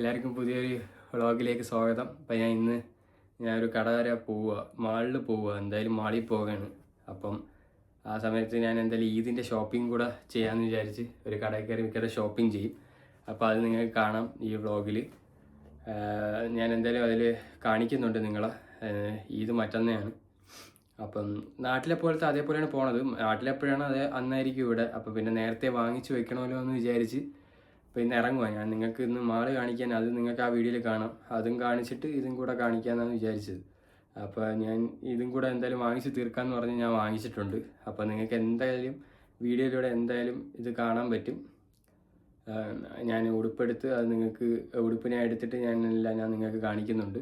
എല്ലാവർക്കും പുതിയൊരു വ്ളോഗിലേക്ക് സ്വാഗതം. അപ്പം ഞാനൊരു കട വരെ പോവുക, മാളിൽ പോവുക, എന്തായാലും മാളിൽ പോവുകയാണ്. അപ്പം ആ സമയത്ത് ഞാൻ എന്തായാലും ഈദിൻ്റെ ഷോപ്പിംഗ് കൂടെ ചെയ്യാമെന്ന് വിചാരിച്ച് ഒരു കടയിൽ കയറി മിക്കവാറും ഷോപ്പിംഗ് ചെയ്യും. അപ്പോൾ അത് നിങ്ങൾക്ക് കാണാം ഈ വ്ളോഗിൽ. ഞാൻ എന്തായാലും അതിൽ കാണിക്കുന്നുണ്ട് നിങ്ങളെ. ഈദ് മറ്റന്നെയാണ്. അപ്പം നാട്ടിലെ പോലത്തെ അതേപോലെയാണ് പോണത്. നാട്ടിലെപ്പോഴാണ് അത് അന്നായിരിക്കും ഇവിടെ. അപ്പോൾ പിന്നെ നേരത്തെ വാങ്ങിച്ച് വെക്കണമല്ലോ എന്ന് വിചാരിച്ച് പിന്നെ ഇറങ്ങുക. ഞാൻ നിങ്ങൾക്ക് ഇന്ന് മാള് കാണിക്കാൻ, അത് നിങ്ങൾക്ക് ആ വീഡിയോയിൽ കാണാം. അതും കാണിച്ചിട്ട് ഇതും കൂടെ കാണിക്കാമെന്നാണ് വിചാരിച്ചത്. അപ്പോൾ ഞാൻ ഇതും കൂടെ എന്തായാലും വാങ്ങിച്ച് തീർക്കാമെന്ന് പറഞ്ഞ് ഞാൻ വാങ്ങിച്ചിട്ടുണ്ട്. അപ്പോൾ നിങ്ങൾക്ക് എന്തായാലും വീഡിയോയിലൂടെ എന്തായാലും ഇത് കാണാൻ പറ്റും. ഞാൻ ഉടുപ്പെടുത്ത് അത് നിങ്ങൾക്ക് ഉടുപ്പിനെ എടുത്തിട്ട് ഞാൻ നിങ്ങൾക്ക് കാണിക്കുന്നുണ്ട്.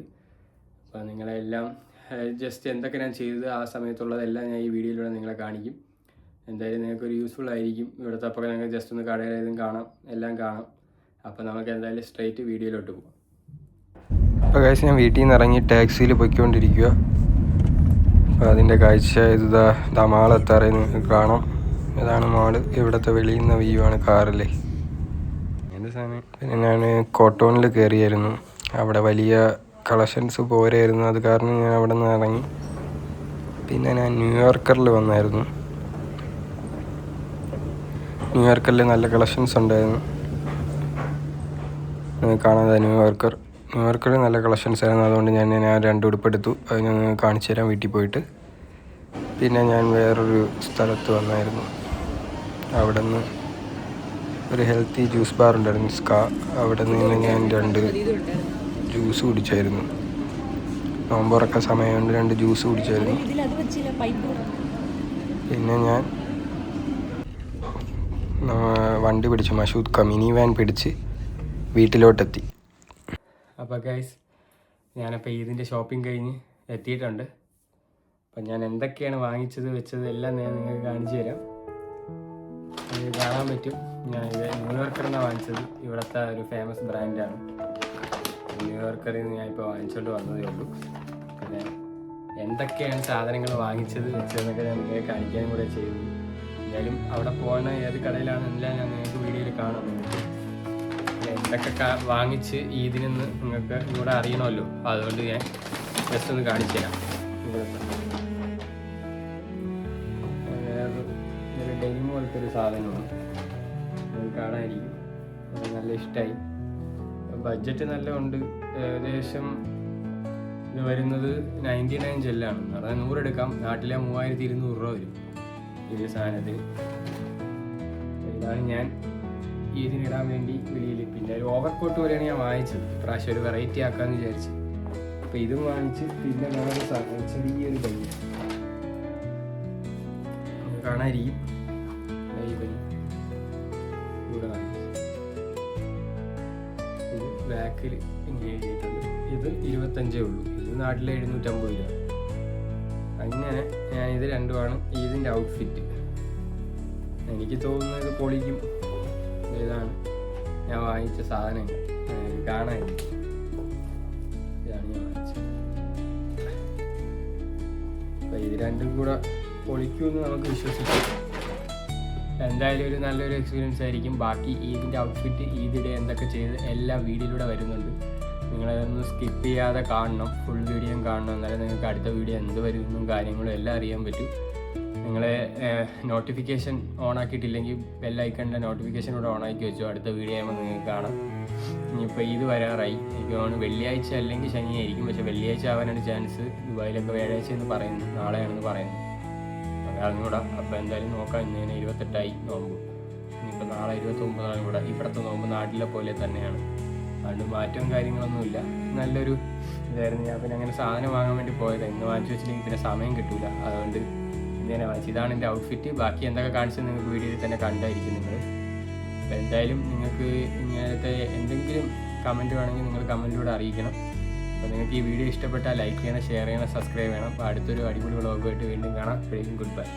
അപ്പോൾ നിങ്ങളെല്ലാം ജസ്റ്റ് എന്തൊക്കെ ഞാൻ ചെയ്തത് ആ സമയത്തുള്ളതെല്ലാം ഞാൻ ഈ വീഡിയോയിലൂടെ നിങ്ങളെ കാണിക്കും. എന്തായാലും നിങ്ങൾക്കൊരു യൂസ്ഫുൾ ആയിരിക്കും. ഇവിടുത്തെ അപ്പോൾ നിങ്ങൾക്ക് ജസ്റ്റ് ഒന്ന് കടയിലേതും കാണാം, എല്ലാം കാണാം. അപ്പോൾ നമുക്ക് എന്തായാലും സ്ട്രൈറ്റ് വീഡിയോയിലോട്ട് പോകാം. അപ്പോൾ കാഴ്ച ഞാൻ വീട്ടിൽ നിന്ന് ഇറങ്ങി ടാക്സിയിൽ പൊയ്ക്കൊണ്ടിരിക്കുക. അപ്പോൾ അതിൻ്റെ കാഴ്ച ഇതാ മാളെത്താറേ നിങ്ങൾക്ക് കാണാം. ഇതാണ് മാള്. ഇവിടുത്തെ വെളിയിൽ നിന്ന് വ്യൂ ആണ് കാറിലെ. പിന്നെ ഞാൻ കോട്ടോണിൽ കയറിയായിരുന്നു. അവിടെ വലിയ കളക്ഷൻസ് പോരായിരുന്നു. അത് കാരണം ഞാൻ അവിടെ നിന്ന് ഇറങ്ങി. പിന്നെ ഞാൻ ന്യൂയോർക്കറിൽ വന്നായിരുന്നു. ന്യൂയോർക്കറിൽ നല്ല കളക്ഷൻസ് ഉണ്ടായിരുന്നു. കാണാതെ ന്യൂയോർക്കറിൽ നല്ല കളക്ഷൻസ് ആയിരുന്നു. അതുകൊണ്ട് ഞാൻ 2 ഉടുപ്പെടുത്തു. അത് ഞാൻ കാണിച്ചു തരാം വീട്ടിൽ പോയിട്ട്. പിന്നെ ഞാൻ വേറൊരു സ്ഥലത്ത് വന്നായിരുന്നു. അവിടെ നിന്ന് ഒരു ഹെൽത്തി ജ്യൂസ് ബാർ ഉണ്ടായിരുന്നു, സ്കാ. അവിടെ നിന്ന് ഞാൻ 2 ജ്യൂസ് കുടിച്ചായിരുന്നു. നോമ്പുറക്ക സമയം കൊണ്ട് 2 ജ്യൂസ് കുടിച്ചായിരുന്നു. പിന്നെ ഞാൻ വണ്ടി പിടിച്ചു, മഷൂദ് മിനി വാൻ പിടിച്ച് വീട്ടിലോട്ടെത്തി. അപ്പോൾ ഗൈസ്, ഞാനപ്പോൾ ഇതിൻ്റെ ഷോപ്പിംഗ് കഴിഞ്ഞ് എത്തിയിട്ടുണ്ട്. അപ്പം ഞാൻ എന്തൊക്കെയാണ് വാങ്ങിച്ചത് വെച്ചത് എല്ലാം ഞാൻ നിങ്ങൾക്ക് കാണിച്ചു തരാം. ഇത് കാണാൻ പറ്റും. ഞാനിത് ന്യൂയോർക്കറിനാണ് വാങ്ങിച്ചത്. ഇവിടുത്തെ ഒരു ഫേമസ് ബ്രാൻഡാണ്. ന്യൂയോർക്കറിൽ നിന്ന് ഞാനിപ്പോൾ വാങ്ങിച്ചുകൊണ്ട് വന്നതേ ഉള്ളൂ. പിന്നെ എന്തൊക്കെയാണ് സാധനങ്ങൾ വാങ്ങിച്ചത് വെച്ചതെന്നൊക്കെ ഞാൻ നിങ്ങളെ കാണിക്കാനും കൂടെ ചെയ്തു. എന്തായാലും അവിടെ പോകുന്ന ഏത് കടയിലാണെന്നെല്ലാം ഞാൻ നിങ്ങൾക്ക് വീഡിയോയിൽ കാണാം. നിങ്ങൾക്ക് എന്തൊക്കെ വാങ്ങിച്ച് ഇതിനെന്ന് നിങ്ങൾക്ക് ഇവിടെ അറിയണമല്ലോ. അതുകൊണ്ട് ഞാൻ ജസ്റ്റ് ഒന്ന് കാണിച്ചു തരാം. ഒരു ഡെനിം പോലത്തെ ഒരു സാധനമാണ്. അത് കാണാതിരിക്കും. നല്ല ഇഷ്ടമായി. ബഡ്ജറ്റ് നല്ല ഉണ്ട്. ഏകദേശം ഇത് വരുന്നത് 99 ജെല്ലാണ്. അതായത് 100 എടുക്കാം. നാട്ടിലെ 3200 രൂപ വരും ഈ സാധനത്തിന്. ഇതാണ് ഞാൻ ഇതിനിടാൻ വേണ്ടി വെളിയിൽ. പിന്നെ ഒരു ഓവർകോട്ട് പോലെയാണ് ഞാൻ വാങ്ങിച്ചത്. ഇപ്രാവശ്യം ഒരു വെറൈറ്റി ആക്കാമെന്ന് വിചാരിച്ചു. അപ്പോൾ ഇതും വാങ്ങിച്ച് പിന്നെ വേറൊരു ചെറിയൊരു ബൈ കാണാതിരിക്കും. ഇവിടെ ഇത് ബാക്കിൽ ഇങ്ങനെ എഴുതിയിട്ടുണ്ട്. ഇത് 25 ഉള്ളൂ. ഇത് നാട്ടിലെ 750 രൂപ. അങ്ങനെ ഞാനിത് രണ്ടുമാണ് ഇതിൻ്റെ ഔട്ട്ഫിറ്റ്. എനിക്ക് തോന്നുന്നത് ഇത് പൊളിക്കും. ഇതാണ് ഞാൻ വാങ്ങിച്ച സാധനങ്ങൾ. കാണാനിരിക്കും. ഇതാണ് ഞാൻ വാങ്ങിച്ചത്. അപ്പം ഇത് രണ്ടും കൂടെ പൊളിക്കുമെന്ന് നമുക്ക് വിശ്വസിക്കാം. എന്തായാലും ഒരു നല്ലൊരു എക്സ്പീരിയൻസ് ആയിരിക്കും. ബാക്കി ഇതിൻ്റെ ഔട്ട്ഫിറ്റ് ഈദിടെ എന്തൊക്കെ ചെയ്ത് എല്ലാ വീഡിയോയിലൂടെ വരുന്നുണ്ട്. നിങ്ങളതൊന്ന് സ്കിപ്പ് ചെയ്യാതെ കാണണം. ഫുൾ വീഡിയോയും കാണണം. എന്നാലും നിങ്ങൾക്ക് അടുത്ത വീഡിയോ എന്ത് വരുമെന്നും കാര്യങ്ങളും എല്ലാം അറിയാൻ പറ്റും. നിങ്ങൾ നോട്ടിഫിക്കേഷൻ ഓണാക്കിയിട്ടില്ലെങ്കിൽ ബെല്ലൈക്കണിൻ്റെ നോട്ടിഫിക്കേഷൻ കൂടെ ഓണാക്കി വെച്ചു. അടുത്ത വീഡിയോ ആകുമ്പോൾ നിങ്ങൾക്ക് കാണാം. ഇനിയിപ്പോൾ ഇത് വരാറായി. എനിക്ക് തോന്നുന്നു വെള്ളിയാഴ്ച അല്ലെങ്കിൽ ശനിയായിരിക്കും. പക്ഷേ വെള്ളിയാഴ്ച ആവാനാണ് ചാൻസ്. ദുബായിലൊക്കെ വ്യാഴാഴ്ച എന്ന് പറയുന്നു, നാളെയാണെന്ന് പറയുന്നു. അറിഞ്ഞൂടാ. അപ്പോൾ എന്തായാലും നോക്കാം. ഇന്നേനെ 28 നോമ്പ്. ഇനിയിപ്പോൾ നാളെ 29 കൂടെ. ഇവിടുത്തെ നോമ്പ് നാട്ടിലെ പോലെ തന്നെയാണ്. അതുകൊണ്ട് മാറ്റവും കാര്യങ്ങളൊന്നുമില്ല. നല്ലൊരു ഇതായിരുന്നു. ഞാൻ പിന്നെ അങ്ങനെ സാധനം വാങ്ങാൻ വേണ്ടി പോയത്. ഇന്ന് വാങ്ങിച്ചു വെച്ചില്ലെങ്കിൽ പിന്നെ സമയം കിട്ടൂല. അതുകൊണ്ട് ഇങ്ങനെ വാങ്ങിച്ചു. ഇതാണ് എൻ്റെ ഔട്ട്ഫിറ്റ്. ബാക്കി എന്തൊക്കെ കാണിച്ചത് നിങ്ങൾക്ക് വീഡിയോയിൽ തന്നെ കണ്ടായിരിക്കും നിങ്ങൾ. അപ്പോൾ എന്തായാലും നിങ്ങൾക്ക് ഇങ്ങനത്തെ എന്തെങ്കിലും കമൻറ്റ് വേണമെങ്കിൽ നിങ്ങൾ കമൻറ്റിലൂടെ അറിയിക്കണം. അപ്പോൾ നിങ്ങൾക്ക് ഈ വീഡിയോ ഇഷ്ടപ്പെട്ടാൽ ലൈക്ക് ചെയ്യണം, ഷെയർ ചെയ്യണം, സബ്സ്ക്രൈബ് ചെയ്യണം. അപ്പോൾ അടുത്തൊരു അടിപൊളി വ്ളോഗുമായിട്ട് വീണ്ടും കാണാം. Good bye.